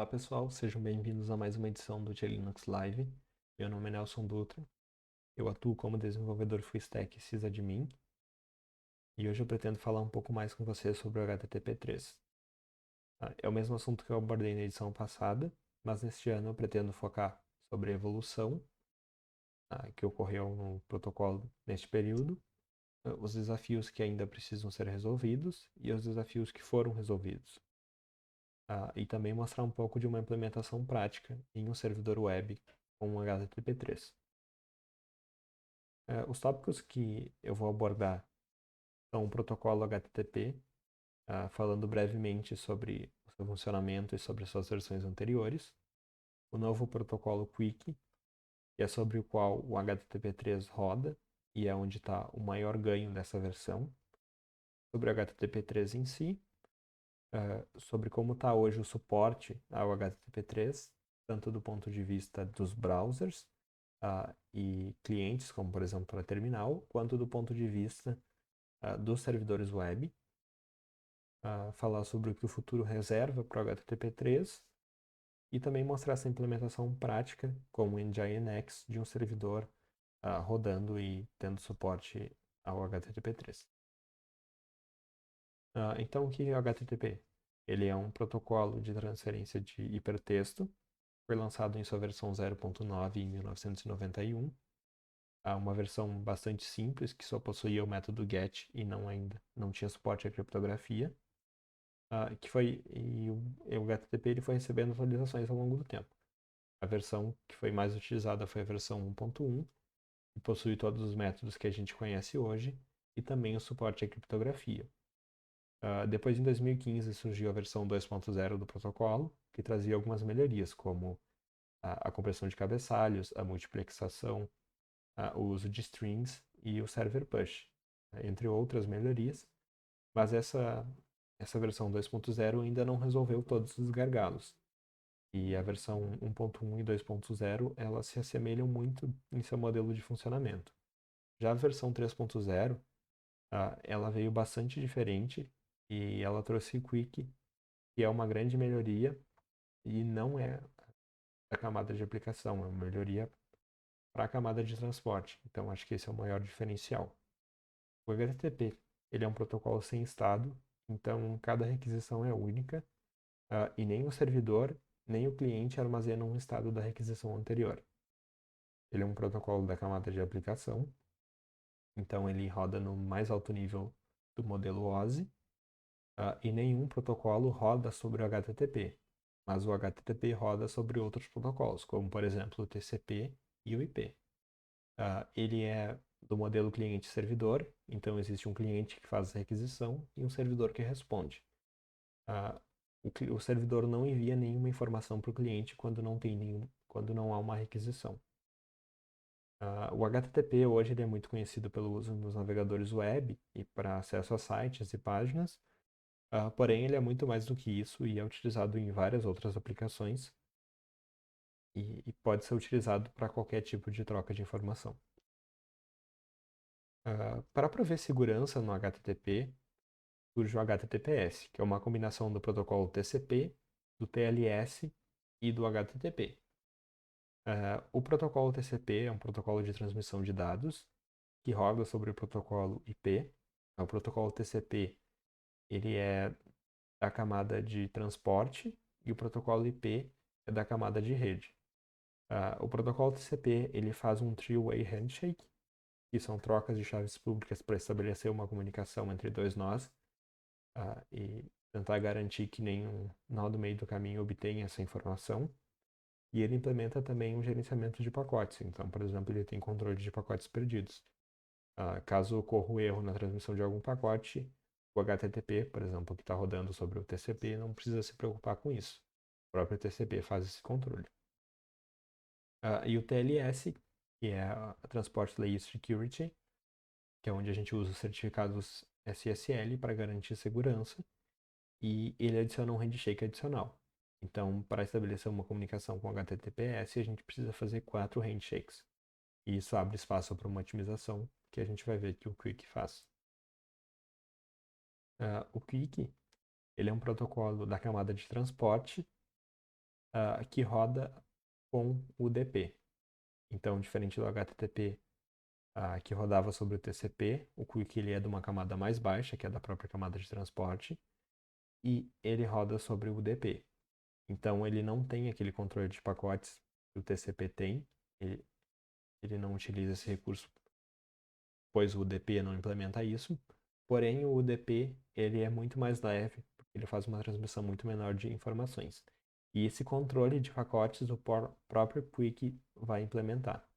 Olá pessoal, sejam bem-vindos a mais uma edição do Tia Linux Live. Meu nome é Nelson Dutra, eu atuo como desenvolvedor full stack sysadmin e hoje eu pretendo falar um pouco mais com vocês sobre o HTTP3. É o mesmo assunto que eu abordei na edição passada, mas neste ano eu pretendo focar sobre a evolução que ocorreu no protocolo neste período, os desafios que ainda precisam ser resolvidos e os desafios que foram resolvidos. E também mostrar um pouco de uma implementação prática em um servidor web com um HTTP3. Os tópicos que eu vou abordar são o protocolo HTTP, falando brevemente sobre o seu funcionamento e sobre suas versões anteriores, o novo protocolo Quick, que é sobre o qual o HTTP3 roda e é onde está o maior ganho dessa versão, sobre o HTTP3 em si, sobre como está hoje o suporte ao HTTP3, tanto do ponto de vista dos browsers e clientes, como por exemplo para terminal, quanto do ponto de vista dos servidores web, falar sobre o que o futuro reserva para o HTTP3 e também mostrar essa implementação prática como em Nginx de um servidor rodando e tendo suporte ao HTTP3. Então, o que é o HTTP? Ele é um protocolo de transferência de hipertexto, foi lançado em sua versão 0.9 em 1991. Uma versão bastante simples, que só possuía o método GET e não tinha suporte à criptografia. O HTTP ele foi recebendo atualizações ao longo do tempo. A versão que foi mais utilizada foi a versão 1.1, que possui todos os métodos que a gente conhece hoje e também o suporte à criptografia. Depois, em 2015, surgiu a versão 2.0 do protocolo, que trazia algumas melhorias, como a compressão de cabeçalhos, a multiplexação, o uso de strings e o server push, entre outras melhorias. Mas essa versão 2.0 ainda não resolveu todos os gargalos. E a versão 1.1 e 2.0 elas se assemelham muito em seu modelo de funcionamento. Já a versão 3.0 ela veio bastante diferente e ela trouxe o Quick, que é uma grande melhoria e não é a camada de aplicação, é uma melhoria para a camada de transporte. Então acho que esse é o maior diferencial. O HTTP ele é um protocolo sem estado, então cada requisição é única e nem o servidor nem o cliente armazenam um estado da requisição anterior. Ele é um protocolo da camada de aplicação, então ele roda no mais alto nível do modelo OSI e nenhum protocolo roda sobre o HTTP, mas o HTTP roda sobre outros protocolos, como por exemplo o TCP e o IP. Ele é do modelo cliente-servidor, então existe um cliente que faz a requisição e um servidor que responde. O servidor não envia nenhuma informação para o cliente quando não há uma requisição. O HTTP hoje ele é muito conhecido pelo uso nos navegadores web e para acesso a sites e páginas, porém ele é muito mais do que isso e é utilizado em várias outras aplicações e pode ser utilizado para qualquer tipo de troca de informação. Para prover segurança no HTTP, surge o HTTPS, que é uma combinação do protocolo TCP, do TLS e do HTTP. O protocolo TCP é um protocolo de transmissão de dados que roda sobre o protocolo IP. O protocolo TCP ele é da camada de transporte e o protocolo IP é da camada de rede. O protocolo TCP ele faz um three-way handshake, que são trocas de chaves públicas para estabelecer uma comunicação entre dois nós e tentar garantir que nenhum nó do meio do caminho obtenha essa informação. E ele implementa também um gerenciamento de pacotes. Então, por exemplo, ele tem controle de pacotes perdidos. Caso ocorra o erro na transmissão de algum pacote, o HTTP, por exemplo, que está rodando sobre o TCP, não precisa se preocupar com isso. O próprio TCP faz esse controle. E o TLS, que é a Transport Layer Security, que é onde a gente usa os certificados SSL para garantir segurança, e ele adiciona um handshake adicional. Então, para estabelecer uma comunicação com HTTPS, a gente precisa fazer 4 handshakes. E isso abre espaço para uma otimização que a gente vai ver que o Quick faz. O Quick ele é um protocolo da camada de transporte que roda com o UDP. Então, diferente do HTTP, que rodava sobre o TCP, o Quick ele é de uma camada mais baixa, que é da própria camada de transporte, e ele roda sobre o UDP. Então, ele não tem aquele controle de pacotes que o TCP tem, ele não utiliza esse recurso, pois o UDP não implementa isso. Porém, o UDP ele é muito mais leve, porque ele faz uma transmissão muito menor de informações. E esse controle de pacotes o próprio Quick vai implementar.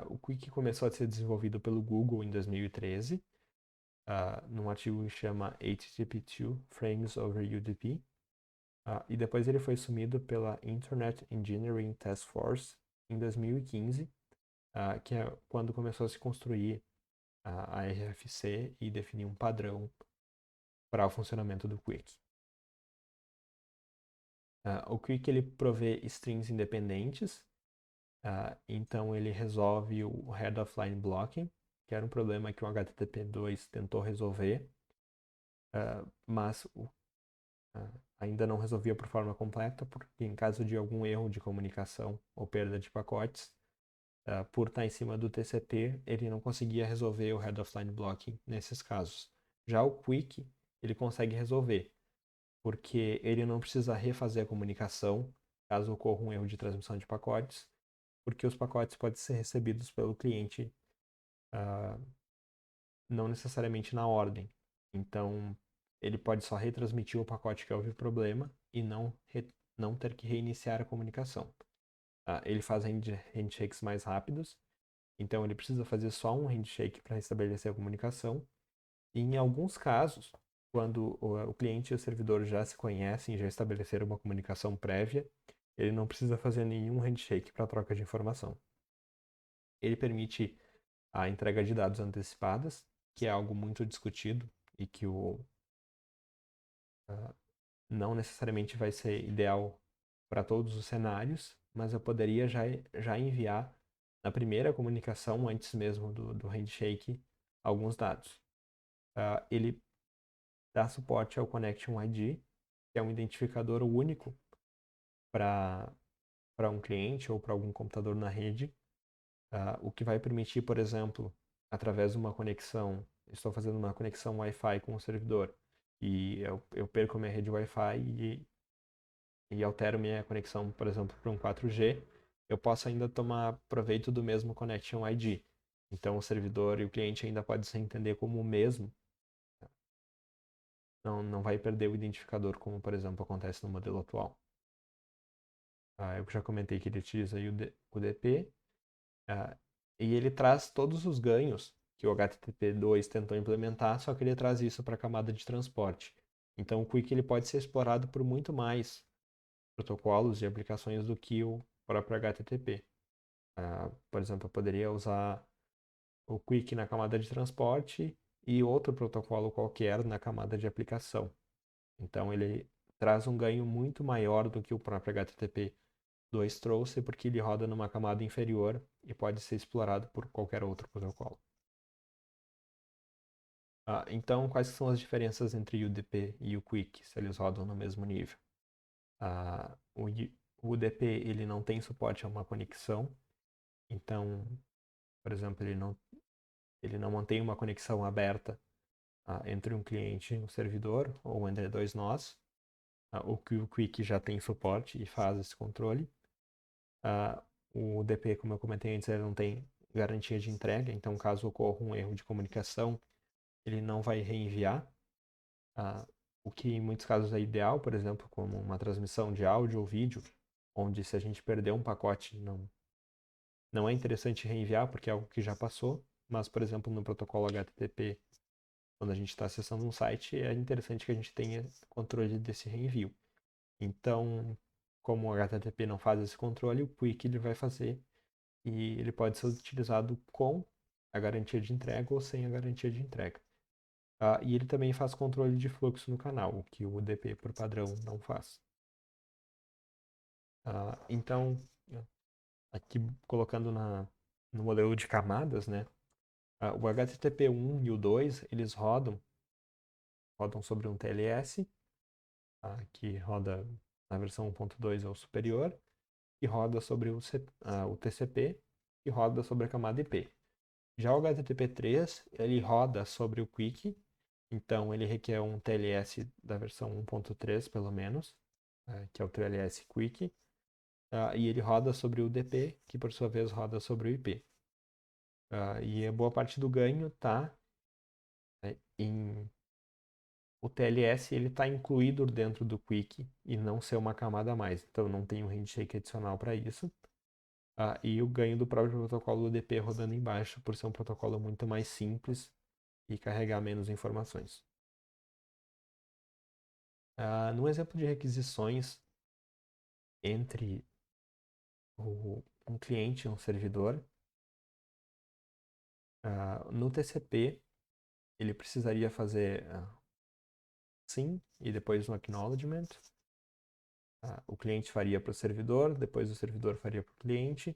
O Quick começou a ser desenvolvido pelo Google em 2013, num artigo que chama HTTP2 Frames over UDP. E depois ele foi assumido pela Internet Engineering Task Force em 2015, que é quando começou a se construir a RFC e definir um padrão para o funcionamento do Quick. O Quick ele provê strings independentes, então ele resolve o head of line blocking, que era um problema que o HTTP2 tentou resolver, mas ainda não resolvia por forma completa, porque em caso de algum erro de comunicação ou perda de pacotes, por estar em cima do TCP, ele não conseguia resolver o head of line blocking nesses casos. Já o Quick, ele consegue resolver, porque ele não precisa refazer a comunicação caso ocorra um erro de transmissão de pacotes, porque os pacotes podem ser recebidos pelo cliente não necessariamente na ordem. Então, ele pode só retransmitir o pacote que houve problema e não ter que reiniciar a comunicação. Ele faz handshakes mais rápidos, então ele precisa fazer só um handshake para restabelecer a comunicação. E em alguns casos, quando o cliente e o servidor já se conhecem, já estabeleceram uma comunicação prévia, ele não precisa fazer nenhum handshake para troca de informação. Ele permite a entrega de dados antecipadas, que é algo muito discutido e que não necessariamente vai ser ideal para todos os cenários, mas eu poderia já enviar na primeira comunicação, antes mesmo do handshake, alguns dados. Ele dá suporte ao Connection ID, que é um identificador único para um cliente ou para algum computador na rede, o que vai permitir, por exemplo, através de uma conexão, estou fazendo uma conexão Wi-Fi com o servidor e eu perco minha rede Wi-Fi e altero minha conexão, por exemplo, para um 4G, eu posso ainda tomar proveito do mesmo Connection ID. Então, o servidor e o cliente ainda podem se entender como o mesmo. Não vai perder o identificador, como, por exemplo, acontece no modelo atual. Eu já comentei que ele utiliza o UDP, e ele traz todos os ganhos que o HTTP2 tentou implementar, só que ele traz isso para a camada de transporte. Então, o Quick ele pode ser explorado por muito mais protocolos e aplicações do que o próprio HTTP. Por exemplo, eu poderia usar o Quick na camada de transporte e outro protocolo qualquer na camada de aplicação. Então, ele traz um ganho muito maior do que o próprio HTTP2 trouxe, porque ele roda numa camada inferior e pode ser explorado por qualquer outro protocolo. Então, quais são as diferenças entre o UDP e o Quick, se eles rodam no mesmo nível? O UDP ele não tem suporte a uma conexão, então, por exemplo, ele não mantém uma conexão aberta entre um cliente e um servidor, ou entre dois nós. O Quick já tem suporte e faz esse controle. O UDP, como eu comentei antes, ele não tem garantia de entrega, então caso ocorra um erro de comunicação, ele não vai reenviar. O que em muitos casos é ideal, por exemplo, como uma transmissão de áudio ou vídeo, onde se a gente perder um pacote, não é interessante reenviar porque é algo que já passou, mas, por exemplo, no protocolo HTTP, quando a gente está acessando um site, é interessante que a gente tenha controle desse reenvio. Então, como o HTTP não faz esse controle, o Quick ele vai fazer e ele pode ser utilizado com a garantia de entrega ou sem a garantia de entrega. E ele também faz controle de fluxo no canal, o que o UDP por padrão não faz. Então, aqui colocando no modelo de camadas, né? O HTTP1 e o 2, eles rodam sobre um TLS, que roda na versão 1.2 ou superior, e roda sobre o TCP, e roda sobre a camada IP. Já o HTTP3, ele roda sobre o QUIC, então ele requer um TLS da versão 1.3 pelo menos, que é o TLS QUIC, e ele roda sobre o DP, que por sua vez roda sobre o IP. E a boa parte do ganho está em... O TLS está incluído dentro do QUIC e não ser uma camada a mais. Então não tem um handshake adicional para isso. E o ganho do próprio protocolo UDP rodando embaixo, por ser um protocolo muito mais simples e carregar menos informações. No exemplo de requisições entre um cliente e um servidor, no TCP ele precisaria fazer sim e depois um acknowledgement. O cliente faria para o servidor, depois o servidor faria para o cliente,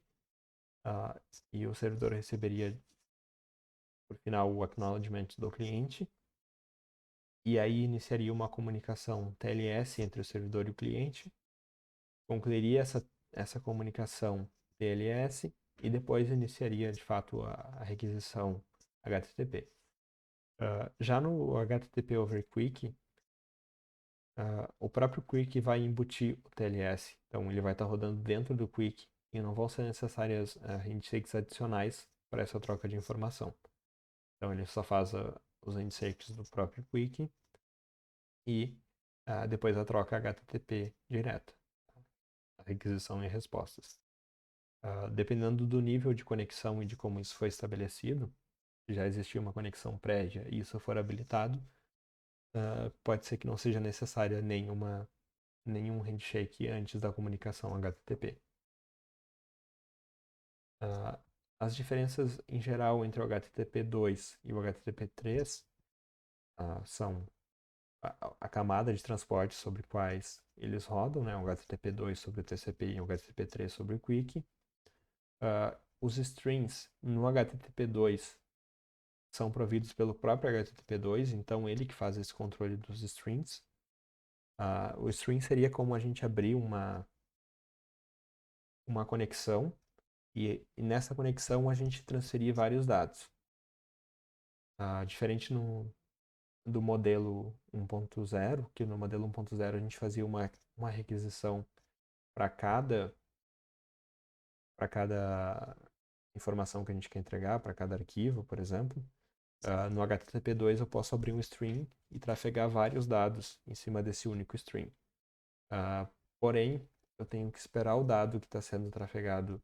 e o servidor receberia, por final, o acknowledgement do cliente. E aí iniciaria uma comunicação TLS entre o servidor e o cliente, concluiria essa comunicação TLS e depois iniciaria, de fato, a requisição HTTP. Já no HTTP over QUIC, o próprio QUIC vai embutir o TLS. Então, ele vai estar rodando dentro do QUIC e não vão ser necessárias handshakes adicionais para essa troca de informação. Então, ele só faz os handshakes do próprio QUIC e depois a troca HTTP direta, a requisição e respostas. Dependendo do nível de conexão e de como isso foi estabelecido, se já existia uma conexão prévia e isso for habilitado, pode ser que não seja necessária nenhum handshake antes da comunicação HTTP. As diferenças em geral entre o HTTP2 e o HTTP3 são a camada de transporte sobre quais eles rodam, né? O HTTP2 sobre o TCP e o HTTP3 sobre o QUIC. Os strings no HTTP2 são providos pelo próprio HTTP2, então ele que faz esse controle dos strings. O string seria como a gente abrir uma conexão e nessa conexão a gente transferir vários dados. Diferente do modelo 1.0, que no modelo 1.0 a gente fazia uma requisição para cada informação que a gente quer entregar, para cada arquivo, por exemplo. No HTTP2 eu posso abrir um string e trafegar vários dados em cima desse único string. Porém, eu tenho que esperar o dado que está sendo trafegado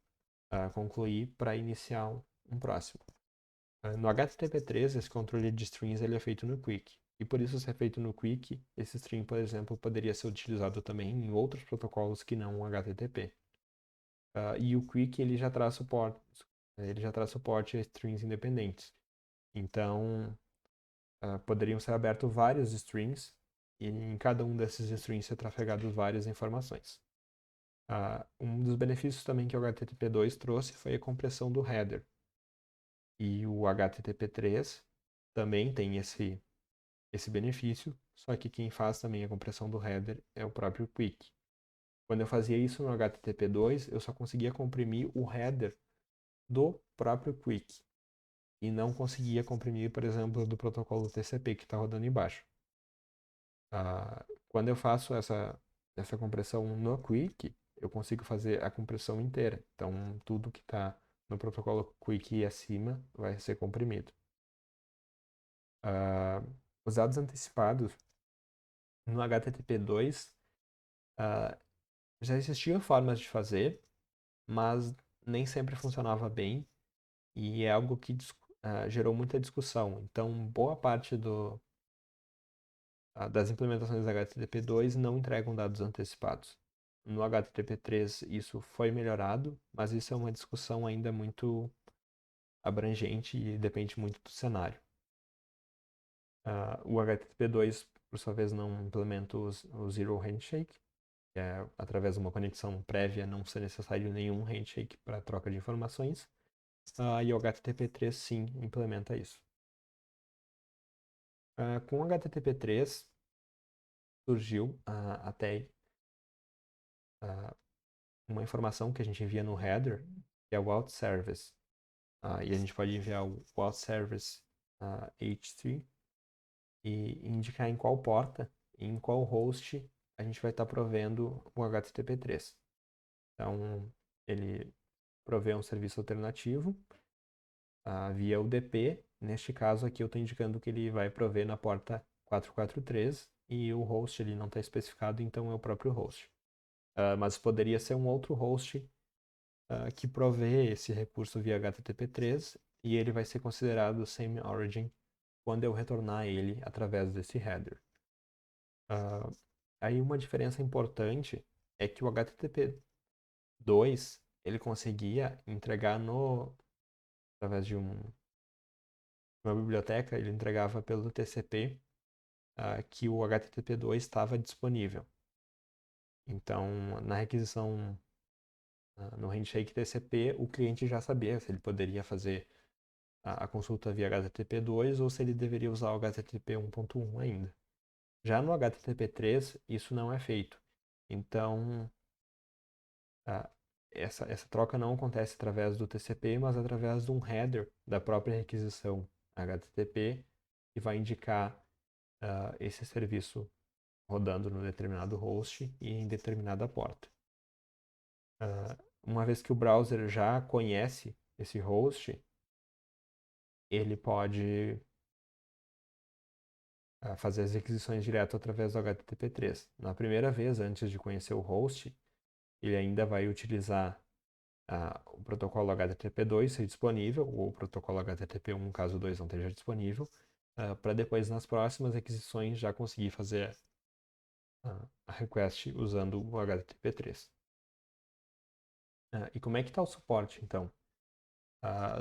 concluir para iniciar um próximo. No HTTP3, esse controle de strings ele é feito no QUIC. E por isso ser feito no QUIC, esse string, por exemplo, poderia ser utilizado também em outros protocolos que não o HTTP. E o QUIC ele já traz suporte a strings independentes. Então, poderiam ser abertos vários strings e em cada um desses strings ser trafegados várias informações. Um dos benefícios também que o HTTP2 trouxe foi a compressão do header. E o HTTP3 também tem esse benefício, só que quem faz também a compressão do header é o próprio QUIC. Quando eu fazia isso no HTTP2, eu só conseguia comprimir o header do próprio QUIC e não conseguia comprimir, por exemplo, do protocolo TCP que está rodando embaixo. Quando eu faço essa compressão no QUIC, eu consigo fazer a compressão inteira. Então, tudo que está no protocolo QUIC e acima vai ser comprimido. Os dados antecipados no HTTP2 já existiam formas de fazer, mas nem sempre funcionava bem e é algo que gerou muita discussão. Então, boa parte das implementações do HTTP2 não entregam dados antecipados. No HTTP3 isso foi melhorado, mas isso é uma discussão ainda muito abrangente e depende muito do cenário. O HTTP2, por sua vez, não implementa o Zero Handshake, que é através de uma conexão prévia não ser necessário nenhum handshake para troca de informações. E o HTTP3 sim implementa isso. Com o HTTP3 surgiu a tag uh, uma informação que a gente envia no header, que é o out service. E a gente pode enviar o out service H3 e indicar em qual porta e em qual host a gente vai estar provendo o HTTP3. Então, ele provê um serviço alternativo via UDP. Neste caso aqui eu estou indicando que ele vai prover na porta 443 e o host ele não está especificado, então é o próprio host. Mas poderia ser um outro host que provê esse recurso via HTTP3 e ele vai ser considerado same origin quando eu retornar ele através desse header. Aí uma diferença importante é que o HTTP2 ele conseguia entregar através de uma biblioteca, ele entregava pelo TCP que o HTTP2 estava disponível. Então, na requisição no handshake TCP, o cliente já sabia se ele poderia fazer a consulta via HTTP2 ou se ele deveria usar o HTTP 1.1 ainda. Já no HTTP3, isso não é feito. Então, essa troca não acontece através do TCP, mas através de um header da própria requisição HTTP, que vai indicar esse serviço rodando no determinado host e em determinada porta. Uma vez que o browser já conhece esse host, ele pode fazer as requisições direto através do HTTP3. Na primeira vez, antes de conhecer o host, ele ainda vai utilizar o protocolo HTTP2 ser disponível, ou o protocolo HTTP1, caso o 2 não esteja disponível, para depois, nas próximas requisições, já conseguir fazer a request usando o HTTP3. E como é que está o suporte, então?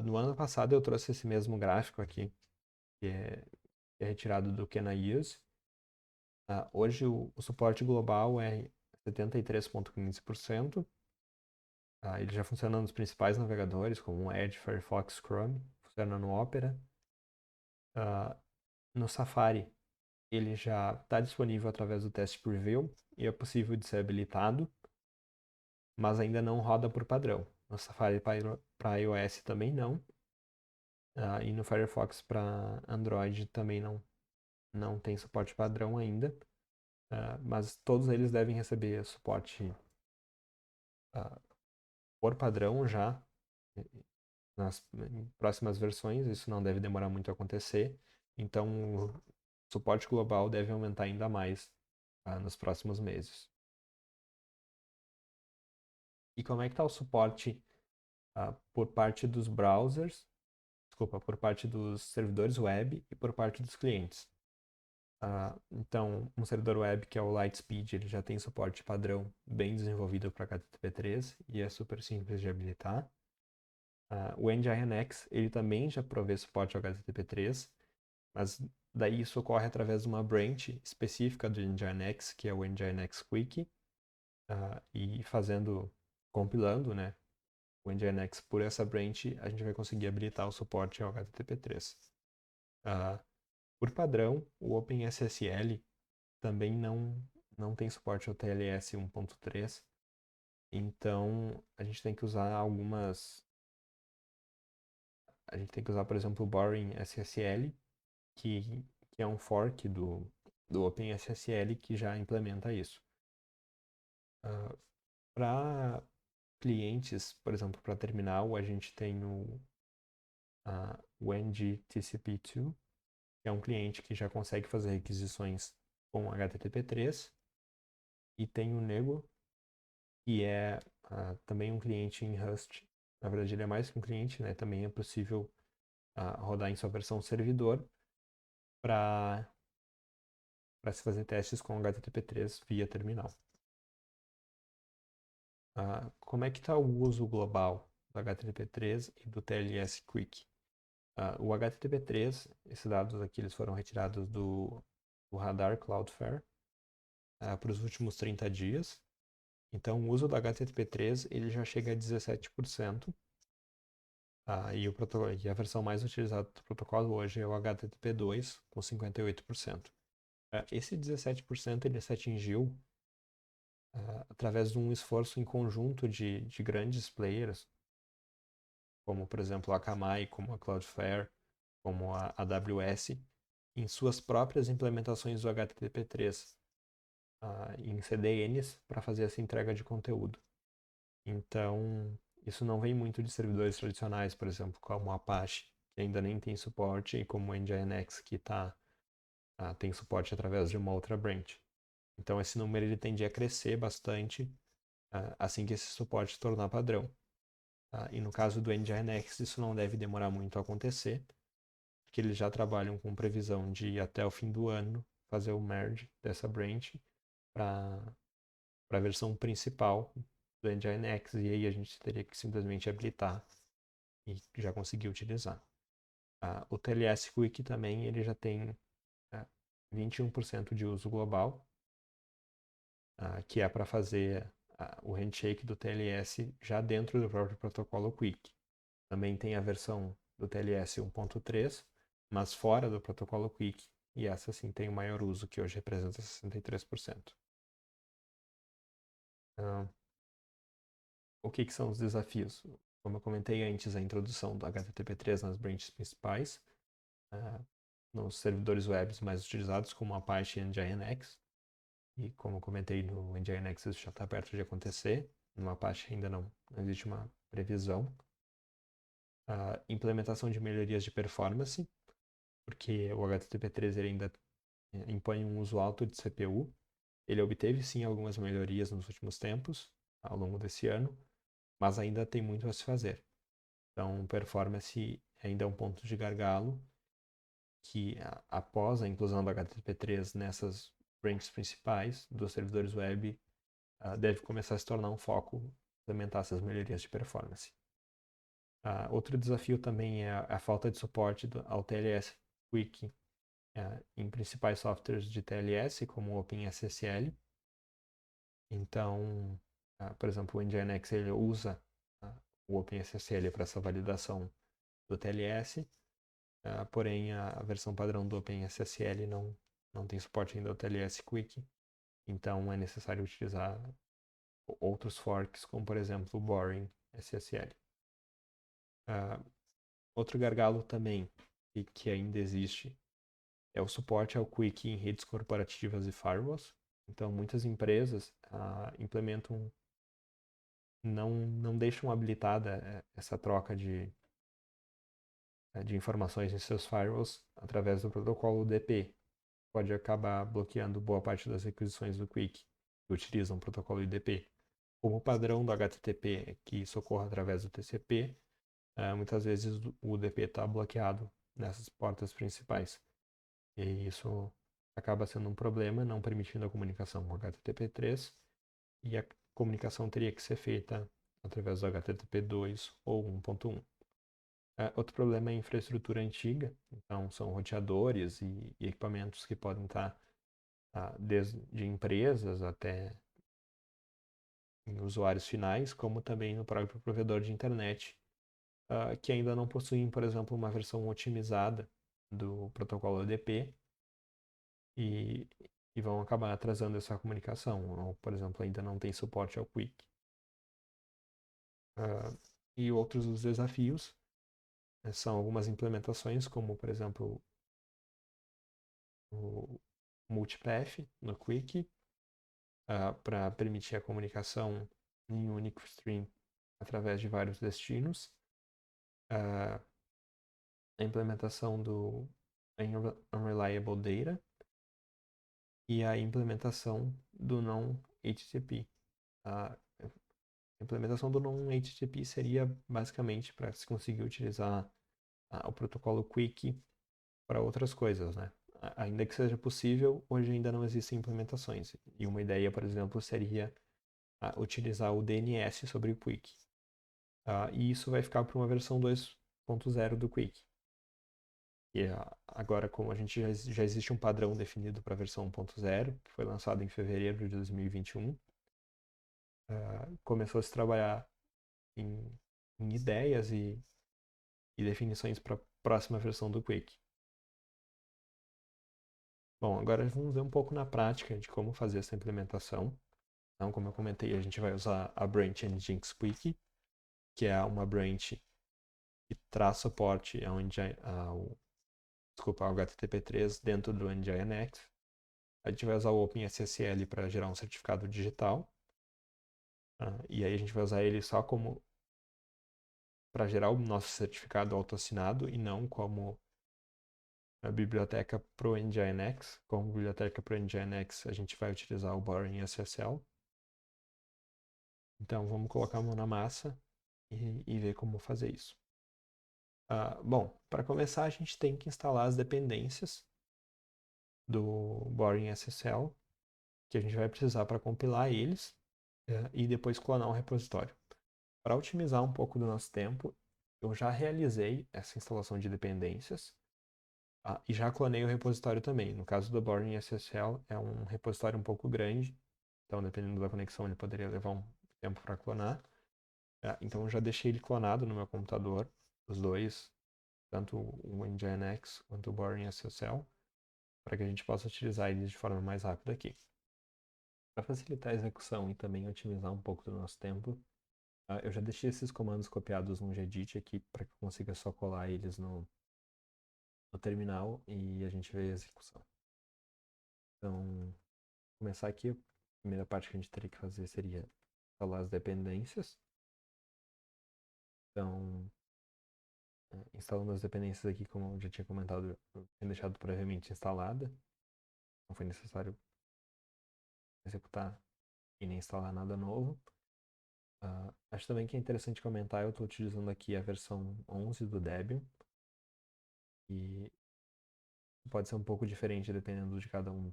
No ano passado eu trouxe esse mesmo gráfico aqui, que é retirado do Can I Use. Hoje o suporte global é 73,15%. Ele já funciona nos principais navegadores, como o Edge, Firefox, Chrome. Funciona no Opera. No Safari, ele já está disponível através do teste preview e é possível de ser habilitado, mas ainda não roda por padrão. No Safari para iOS também não. E no Firefox para Android também não tem suporte padrão ainda. Mas todos eles devem receber suporte por padrão já nas próximas versões. Isso não deve demorar muito a acontecer. Então, o suporte global deve aumentar ainda mais nos próximos meses. E como é que está o suporte por parte dos browsers, por parte dos servidores web e por parte dos clientes? Então, um servidor web que é o Lightspeed, ele já tem suporte padrão bem desenvolvido para HTTP3 e é super simples de habilitar. O Nginx, ele também já provê suporte ao HTTP3, mas daí isso ocorre através de uma branch específica do Nginx, que é o Nginx Quick, e compilando, né, o Nginx por essa branch, a gente vai conseguir habilitar o suporte ao HTTP3. Por padrão, o OpenSSL também não tem suporte ao TLS 1.3, então a gente tem que usar por exemplo, o Boring SSL, que é um fork do OpenSSL que já implementa isso. Para clientes, por exemplo, para terminal, a gente tem o NGTCP2, que é um cliente que já consegue fazer requisições com HTTP3, e tem o Nego, que é também um cliente em Rust. Na verdade, ele é mais que um cliente, né? Também é possível rodar em sua versão servidor para se fazer testes com HTTP3 via terminal. Como é que está o uso global do HTTP3 e do TLS Quick? O HTTP3, esses dados aqui eles foram retirados do Radar Cloudflare para os últimos 30 dias. Então, o uso do HTTP3 ele já chega a 17%. E a versão mais utilizada do protocolo hoje é o HTTP2, com 58%. Esse 17% ele se atingiu através de um esforço em conjunto de grandes players, como por exemplo a Akamai, como a Cloudflare, como a AWS, em suas próprias implementações do HTTP3 em CDNs para fazer essa entrega de conteúdo. Então, isso não vem muito de servidores tradicionais, por exemplo, como o Apache, que ainda nem tem suporte, e como o Nginx, que tem suporte através de uma outra branch. Então, esse número ele tende a crescer bastante assim que esse suporte se tornar padrão. E no caso do Nginx, isso não deve demorar muito a acontecer, porque eles já trabalham com previsão de até o fim do ano fazer o merge dessa branch para a versão principal do Nginx, e aí a gente teria que simplesmente habilitar e já conseguir utilizar. O TLS Quick também ele já tem 21% de uso global, que é para fazer o handshake do TLS já dentro do próprio protocolo Quick. Também tem a versão do TLS 1.3, mas fora do protocolo Quick, e essa sim tem o maior uso, que hoje representa 63%. O que são os desafios? Como eu comentei antes, a introdução do HTTP3 nas branches principais, nos servidores web mais utilizados, como Apache e Nginx. E como eu comentei, no Nginx isso já está perto de acontecer. No Apache ainda não existe uma previsão. A implementação de melhorias de performance, porque o HTTP3 ele ainda impõe um uso alto de CPU. Ele obteve sim algumas melhorias nos últimos tempos, ao longo desse ano, mas ainda tem muito a se fazer. Então, performance ainda é um ponto de gargalo que, após a inclusão do HTTP3 nessas branches principais dos servidores web, deve começar a se tornar um foco implementar essas melhorias de performance. Outro desafio também é a falta de suporte ao TLS Quick em principais softwares de TLS, como o OpenSSL. Então, por exemplo, o Nginx ele usa o OpenSSL para essa validação do TLS, porém a versão padrão do OpenSSL não tem suporte ainda ao TLS Quick, então é necessário utilizar outros forks, como por exemplo o Boring SSL. Outro gargalo também que ainda existe é o suporte ao Quick em redes corporativas e firewalls. Então, muitas empresas implementam, não deixam habilitada essa troca de informações em seus firewalls através do protocolo UDP. Pode acabar bloqueando boa parte das requisições do Quick que utilizam o protocolo UDP. Como padrão do HTTP que socorre através do TCP, muitas vezes o UDP está bloqueado nessas portas principais. E isso acaba sendo um problema, não permitindo a comunicação com o HTTP3, e a comunicação teria que ser feita através do HTTP2 ou 1.1. Outro problema é a infraestrutura antiga, então são roteadores e equipamentos que podem estar desde empresas até em usuários finais, como também no próprio provedor de internet, que ainda não possuem, por exemplo, uma versão otimizada do protocolo UDP e vão acabar atrasando essa comunicação, ou, por exemplo, ainda não tem suporte ao Quick. E outros dos desafios são algumas implementações, como, por exemplo, o multipath no Quick, para permitir a comunicação em único stream através de vários destinos. A implementação do Unreliable Data e a implementação do non-HTTP. A implementação do non-HTTP seria basicamente para se conseguir utilizar o protocolo Quick para outras coisas, né? Ainda que seja possível, hoje ainda não existem implementações. E uma ideia, por exemplo, seria utilizar o DNS sobre o Quick. E isso vai ficar para uma versão 2.0 do Quick. E agora, como a gente já existe um padrão definido para a versão 1.0, que foi lançado em fevereiro de 2021, começou a se trabalhar em ideias e definições para a próxima versão do Quick. Bom, agora vamos ver um pouco na prática de como fazer essa implementação. Então, como eu comentei, a gente vai usar a branch Nginx Quick, que é uma branch que traz suporte ao HTTP3 dentro do Nginx. A gente vai usar o OpenSSL para gerar um certificado digital. E aí a gente vai usar ele só como para gerar o nosso certificado autoassinado e não como a biblioteca para o Nginx. Como biblioteca para o Nginx, a gente vai utilizar o Boring SSL. Então vamos colocar a mão na massa e ver como fazer isso. Bom, para começar a gente tem que instalar as dependências do Boring SSL que a gente vai precisar para compilar eles e depois clonar um repositório. Para otimizar um pouco do nosso tempo, eu já realizei essa instalação de dependências e já clonei o repositório também. No caso do Boring SSL, é um repositório um pouco grande, então dependendo da conexão ele poderia levar um tempo para clonar. Então eu já deixei ele clonado no meu computador, os dois, tanto o Nginx quanto o Boring SSL, para que a gente possa utilizar eles de forma mais rápida aqui. Para facilitar a execução e também otimizar um pouco do nosso tempo, eu já deixei esses comandos copiados no Gedit aqui para que eu consiga só colar eles no terminal e a gente vê a execução. Então, começar aqui, a primeira parte que a gente teria que fazer seria instalar as dependências. Então, instalando as dependências aqui, como eu já tinha comentado, eu tinha deixado previamente instalada. Não foi necessário executar e nem instalar nada novo. Acho também que é interessante comentar, eu estou utilizando aqui a versão 11 do Debian. E pode ser um pouco diferente dependendo de cada um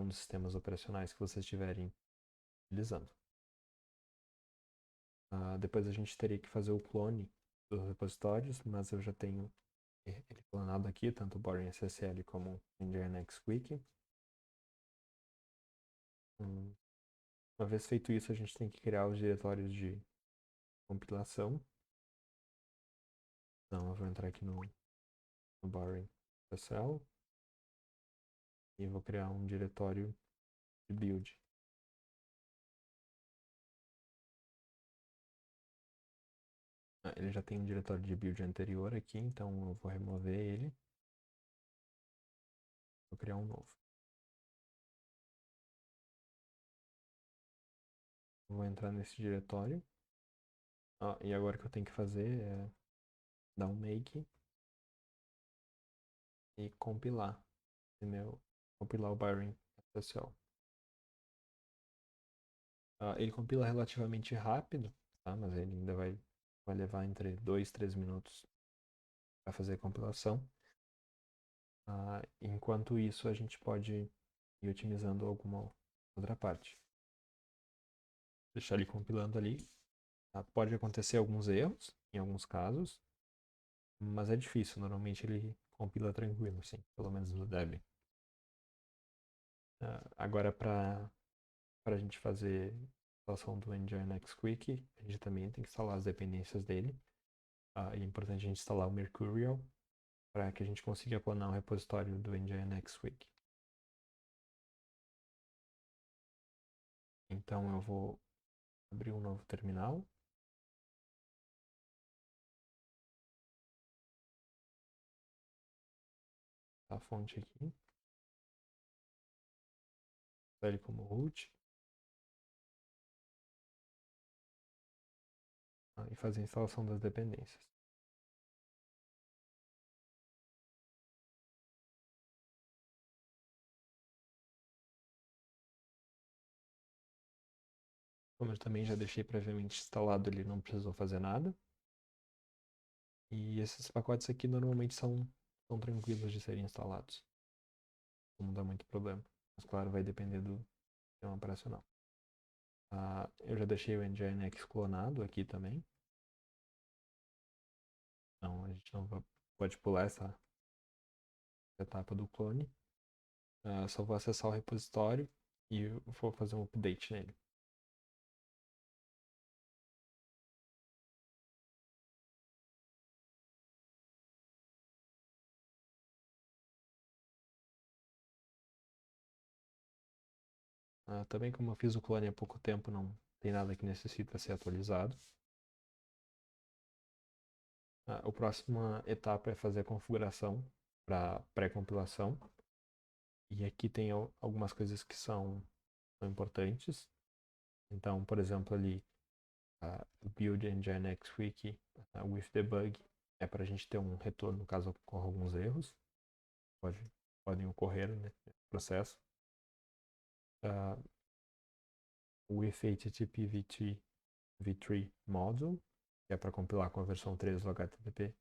dos sistemas operacionais que vocês estiverem utilizando. Depois a gente teria que fazer o clone dos repositórios, mas eu já tenho ele clonado aqui, tanto o Boring SSL como o Nginx Quick. Uma vez feito isso, a gente tem que criar os diretórios de compilação. Então eu vou entrar aqui no Boring SSL e vou criar um diretório de build. Ele já tem um diretório de build anterior aqui, então eu vou remover ele. Vou criar um novo. Vou entrar nesse diretório. E agora o que eu tenho que fazer é dar um make e compilar compilar o Boring SSL. Ele compila relativamente rápido, tá? Mas ele ainda vai levar entre 2 e 3 minutos para fazer a compilação. Enquanto isso, a gente pode ir otimizando alguma outra parte. Deixar ele compilando ali. Pode acontecer alguns erros, em alguns casos, mas é difícil. Normalmente ele compila tranquilo, assim, pelo menos no Debian. Agora, para a gente fazer a instalação do Nginx Quick, a gente também tem que instalar as dependências dele. E é importante a gente instalar o Mercurial para que a gente consiga clonar o repositório do Nginx Quick. Então eu vou abrir um novo terminal. A fonte aqui. Usar ele como root. E fazer a instalação das dependências. Como eu também já deixei previamente instalado, ele não precisou fazer nada. E esses pacotes aqui normalmente são tranquilos de serem instalados. Não dá muito problema. Mas claro, vai depender do sistema operacional. Eu já deixei o Nginx clonado aqui também. Então a gente não pode pular essa etapa do clone. Só vou acessar o repositório e vou fazer um update nele. Também como eu fiz o clone há pouco tempo, não tem nada que necessita ser atualizado. A próxima etapa é fazer a configuração para pré-compilação. E aqui tem algumas coisas que são importantes. Então, por exemplo, ali, build nginx wiki with debug é para a gente ter um retorno caso ocorra alguns erros. Podem ocorrer, né, nesse processo. With HTTP v3 module, que é para compilar com a versão 3 do HTTP.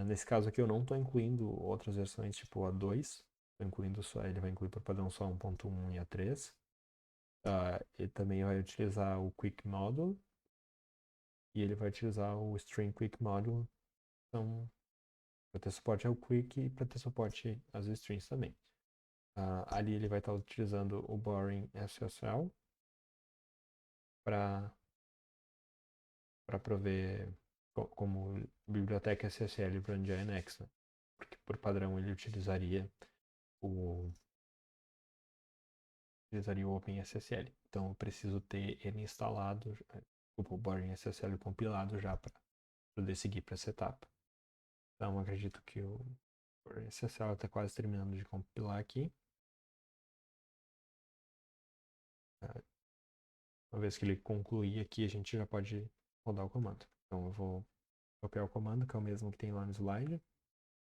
Nesse caso aqui eu não estou incluindo outras versões tipo a 2, estou incluindo só, ele vai incluir por padrão só 1.1 e a 3. Ele também vai utilizar o Quick Module e ele vai utilizar o String Quick Module, então para ter suporte ao Quick e para ter suporte às strings também. Ali ele vai estar utilizando o Boring SSL para prover como biblioteca SSL para o Nginx, né? Porque por padrão ele utilizaria o OpenSSL. Então eu preciso ter ele instalado, o Boring SSL compilado já para poder seguir para essa etapa. Então acredito que o Boring SSL está quase terminando de compilar aqui. Uma vez que ele concluir aqui, a gente já pode rodar o comando. Então eu vou copiar o comando, que é o mesmo que tem lá no slide.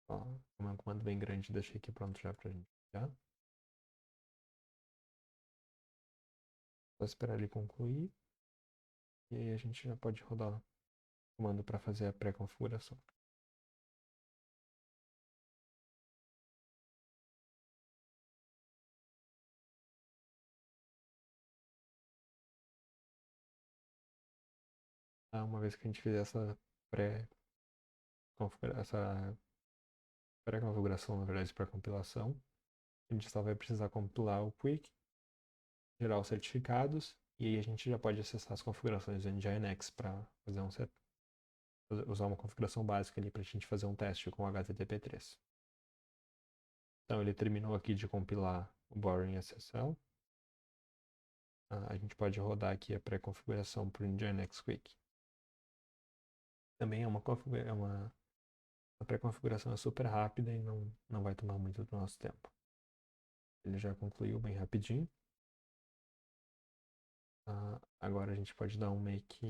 Como é um comando bem grande, deixei aqui pronto já pra gente já. Só esperar ele concluir. E aí a gente já pode rodar o comando para fazer a pré-configuração. Uma vez que a gente fizer essa pré-configuração, na verdade, para compilação, a gente só vai precisar compilar o Quick, gerar os certificados, e aí a gente já pode acessar as configurações do Nginx para usar uma configuração básica ali para a gente fazer um teste com HTTP3. Então ele terminou aqui de compilar o Boring SSL. A gente pode rodar aqui a pré-configuração para o Nginx Quick. Também a pré-configuração é super rápida e não vai tomar muito do nosso tempo. Ele já concluiu bem rapidinho. Agora a gente pode dar um make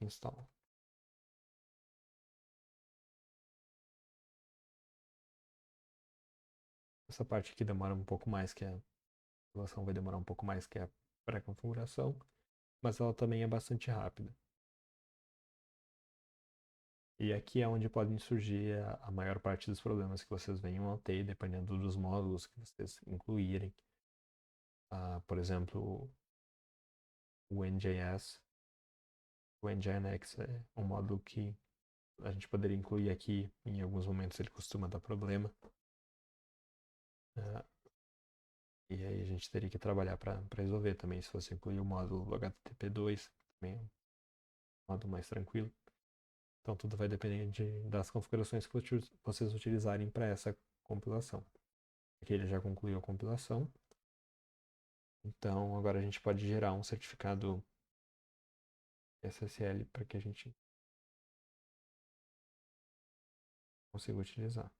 install. Essa parte aqui demora um pouco mais, que a instalação vai demorar um pouco mais que a pré-configuração, mas ela também é bastante rápida. E aqui é onde podem surgir a maior parte dos problemas que vocês venham a ter, dependendo dos módulos que vocês incluírem. Por exemplo, o NJS. O Nginx é um módulo que a gente poderia incluir aqui. Em alguns momentos ele costuma dar problema. E aí a gente teria que trabalhar para resolver também. Se você incluir o módulo HTTP2, também é um módulo mais tranquilo. Então tudo vai depender das configurações que vocês utilizarem para essa compilação. Aqui ele já concluiu a compilação. Então agora a gente pode gerar um certificado SSL para que a gente consiga utilizar.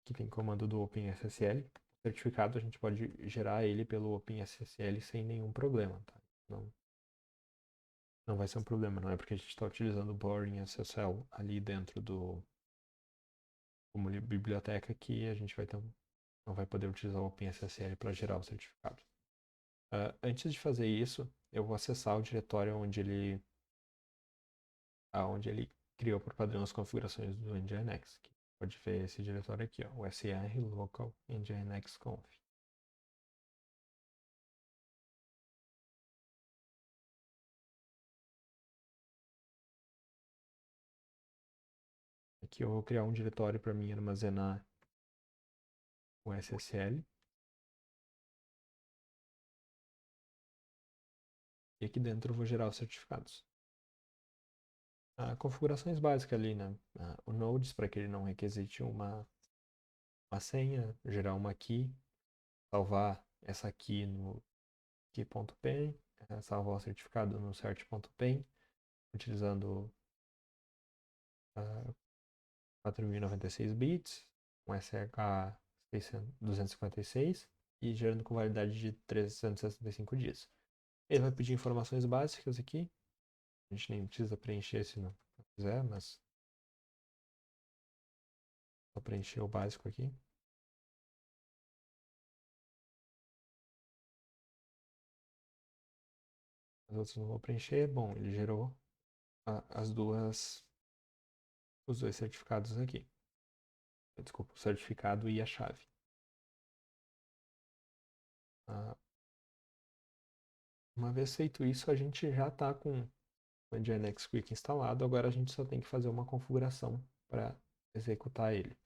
Aqui tem comando do OpenSSL. O certificado a gente pode gerar ele pelo OpenSSL sem nenhum problema, tá? Não vai ser um problema, não é porque a gente está utilizando o Boring SSL ali dentro como biblioteca que a gente não vai poder utilizar o OpenSSL para gerar o certificado. Antes de fazer isso, eu vou acessar o diretório onde ele criou por padrão as configurações do Nginx. Pode ver esse diretório aqui, ó, o sr local nginxconf. Aqui eu vou criar um diretório para mim armazenar o SSL. E aqui dentro eu vou gerar os certificados. Configurações básicas ali, né? O nodes para que ele não requisite uma senha, gerar uma key, salvar essa aqui no key.pen, salvar o certificado no cert.pen, utilizando 4096 bits, um SH 256 e gerando com validade de 365 dias. Ele vai pedir informações básicas aqui. A gente nem precisa preencher se não quiser, mas vou preencher o básico aqui. As outras não vou preencher. Bom, ele gerou os dois certificados aqui. Desculpa, o certificado e a chave. Uma vez feito isso, a gente já está com o Nginx Quick instalado. Agora a gente só tem que fazer uma configuração para executar ele.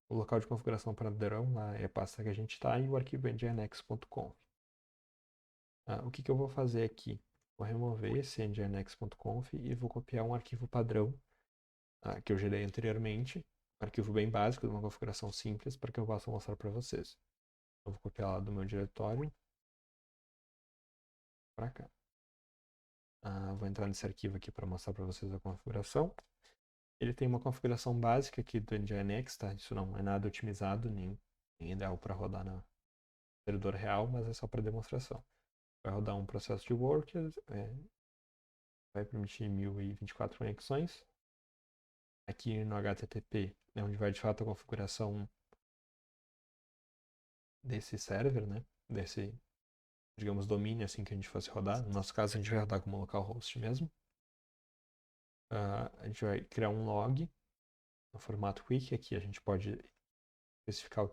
O local de configuração padrão lá é a pasta que a gente está e o arquivo nginx.conf. O que eu vou fazer aqui? Vou remover esse nginx.conf e vou copiar um arquivo padrão que eu gerei anteriormente, um arquivo bem básico, de uma configuração simples, para que eu possa mostrar para vocês. Eu vou copiar lá do meu diretório para cá. Vou entrar nesse arquivo aqui para mostrar para vocês a configuração. Ele tem uma configuração básica aqui do Nginx, tá? Isso não é nada otimizado, nem ideal para rodar no servidor real, mas é só para demonstração. Vai rodar um processo de workers, vai permitir 1024 conexões. Aqui no HTTP é onde vai de fato a configuração desse server, né? Desse, digamos, domínio assim que a gente fosse rodar. No nosso caso, a gente vai rodar como localhost mesmo. A gente vai criar um log no formato quick. Aqui a gente pode especificar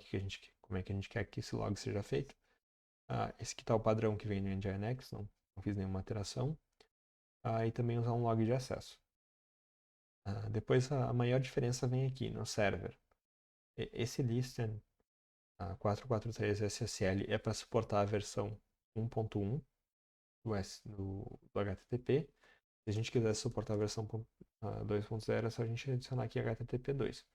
como é que a gente quer que esse log seja feito. Esse aqui está o padrão que vem no Nginx, não fiz nenhuma alteração. E também usar um log de acesso. Depois a maior diferença vem aqui no server. Esse listen 443 SSL é para suportar a versão 1.1 do HTTP. Se a gente quiser suportar a versão 2.0, é só a gente adicionar aqui HTTP 2.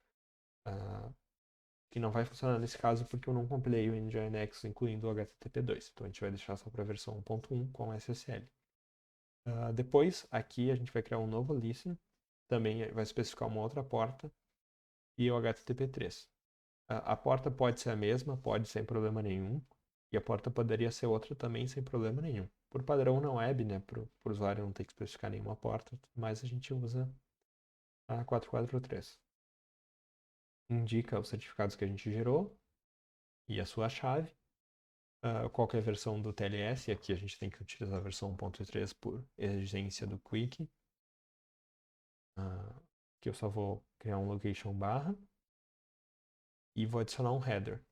Que não vai funcionar nesse caso porque eu não compilei o Nginx incluindo o HTTP 2. Então a gente vai deixar só para a versão 1.1 com SSL. Depois, aqui a gente vai criar um novo listen. Também vai especificar uma outra porta e o HTTP 3. A porta pode ser a mesma, pode sem problema nenhum. E a porta poderia ser outra também sem problema nenhum. Por padrão na web, né, para o usuário não ter que especificar nenhuma porta, mas a gente usa a 443. Indica os certificados que a gente gerou e a sua chave. Qual que é a versão do TLS? Aqui a gente tem que utilizar a versão 1.3 por exigência do Quick. Aqui eu só vou criar um location barra e vou adicionar um header.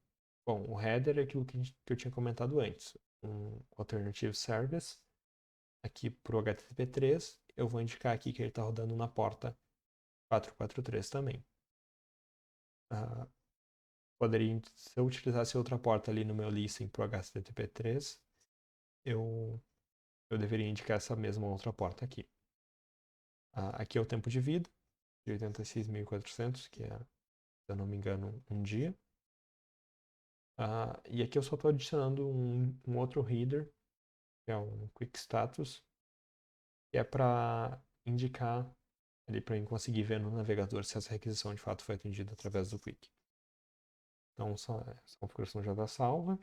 Bom, o header é aquilo que eu tinha comentado antes. Um Alternative Service. Aqui para o HTTP3, eu vou indicar aqui que ele está rodando na porta 443 também. Se eu utilizasse outra porta ali no meu listen para o HTTP3, eu deveria indicar essa mesma outra porta aqui. Aqui é o tempo de vida, de 86.400, que é, se eu não me engano, um dia. E aqui eu só estou adicionando um outro header, que é um Quick Status, que é para indicar ali para eu conseguir ver no navegador se essa requisição de fato foi atendida através do Quick. Então, essa configuração já está salva.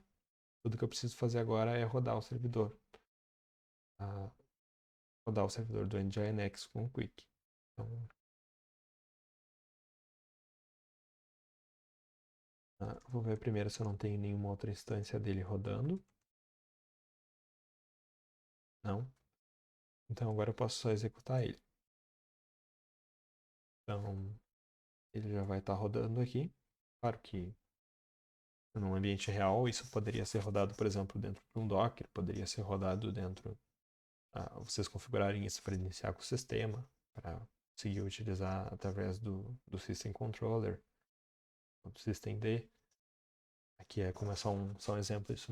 Tudo que eu preciso fazer agora é rodar o servidor. Rodar o servidor do Nginx com o Quick. Então, vou ver primeiro se eu não tenho nenhuma outra instância dele rodando. Não. Então agora eu posso só executar ele. Então, ele já vai estar rodando aqui. Claro que num ambiente real isso poderia ser rodado, por exemplo, dentro de um Docker, poderia ser rodado dentro. Vocês configurarem isso para iniciar com o sistema, para conseguir utilizar através do System Controller, do Systemd. Aqui como é só um exemplo, isso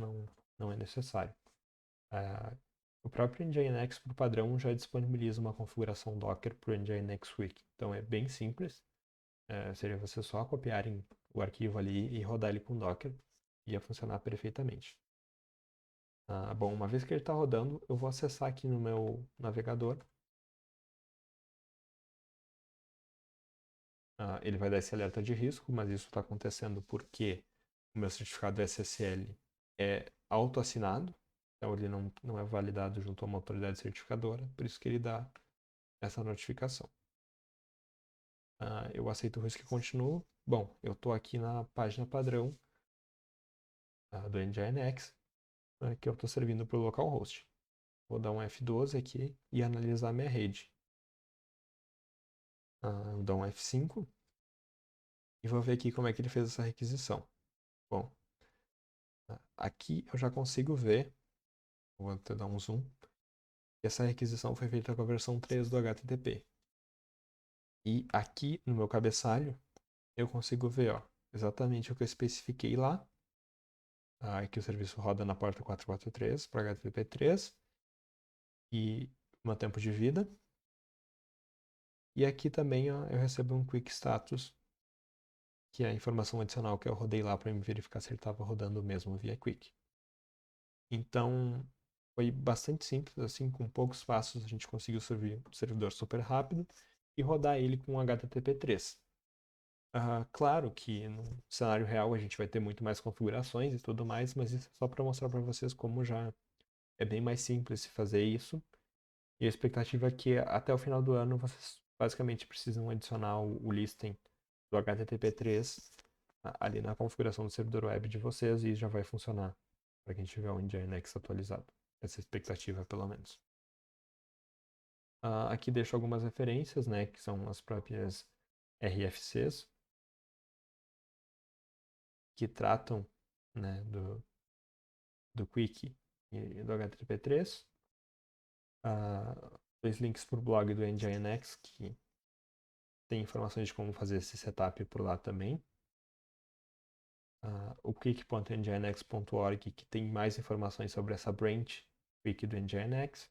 não é necessário. O próprio Nginx, por padrão, já disponibiliza uma configuração Docker para o Nginx Quick. Então é bem simples. Seria vocês só copiarem o arquivo ali e rodar ele com Docker, ia funcionar perfeitamente. Bom, uma vez que ele está rodando, eu vou acessar aqui no meu navegador. Ele vai dar esse alerta de risco, mas isso está acontecendo porque o meu certificado SSL é autoassinado, então ele não é validado junto a uma autoridade certificadora, por isso que ele dá essa notificação. Eu aceito o risco e continuo. Bom, eu estou aqui na página padrão do Nginx, que eu estou servindo para o localhost. Vou dar um F12 aqui e analisar minha rede. Eu dou um F5 e vou ver aqui como é que ele fez essa requisição. Bom, aqui eu já consigo ver, vou até dar um zoom, que essa requisição foi feita com a versão 3 do HTTP. E aqui no meu cabeçalho eu consigo ver exatamente o que eu especifiquei lá, que o serviço roda na porta 443 para HTTP 3 e meu tempo de vida. E aqui também eu recebo um Quick Status, que é a informação adicional que eu rodei lá para me verificar se ele estava rodando mesmo via Quick. Então, foi bastante simples, assim, com poucos passos a gente conseguiu servir um servidor super rápido e rodar ele com HTTP 3. Claro que no cenário real a gente vai ter muito mais configurações e tudo mais, mas isso é só para mostrar para vocês como já é bem mais simples fazer isso. E a expectativa é que até o final do ano vocês basicamente precisam adicionar o listing do HTTP3 ali na configuração do servidor web de vocês e já vai funcionar para quem tiver o Nginx atualizado. Essa é a expectativa, pelo menos. Aqui deixo algumas referências, né, que são as próprias RFCs, que tratam, né, do Quick e do HTTP3. Dois links para o blog do Nginx, que tem informações de como fazer esse setup por lá também. O quick.nginx.org, que tem mais informações sobre essa branch Quick do Nginx.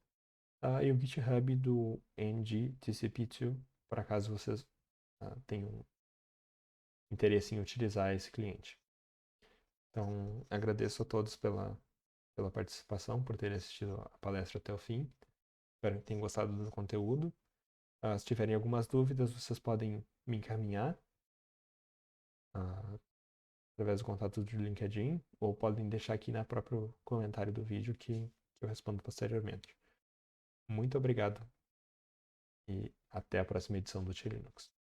E o GitHub do NGTCP2, por acaso vocês tenham interesse em utilizar esse cliente. Então, agradeço a todos pela participação, por terem assistido a palestra até o fim. Espero que tenham gostado do conteúdo. Se tiverem algumas dúvidas, vocês podem me encaminhar através do contato do LinkedIn ou podem deixar aqui no próprio comentário do vídeo que eu respondo posteriormente. Muito obrigado e até a próxima edição do Linux.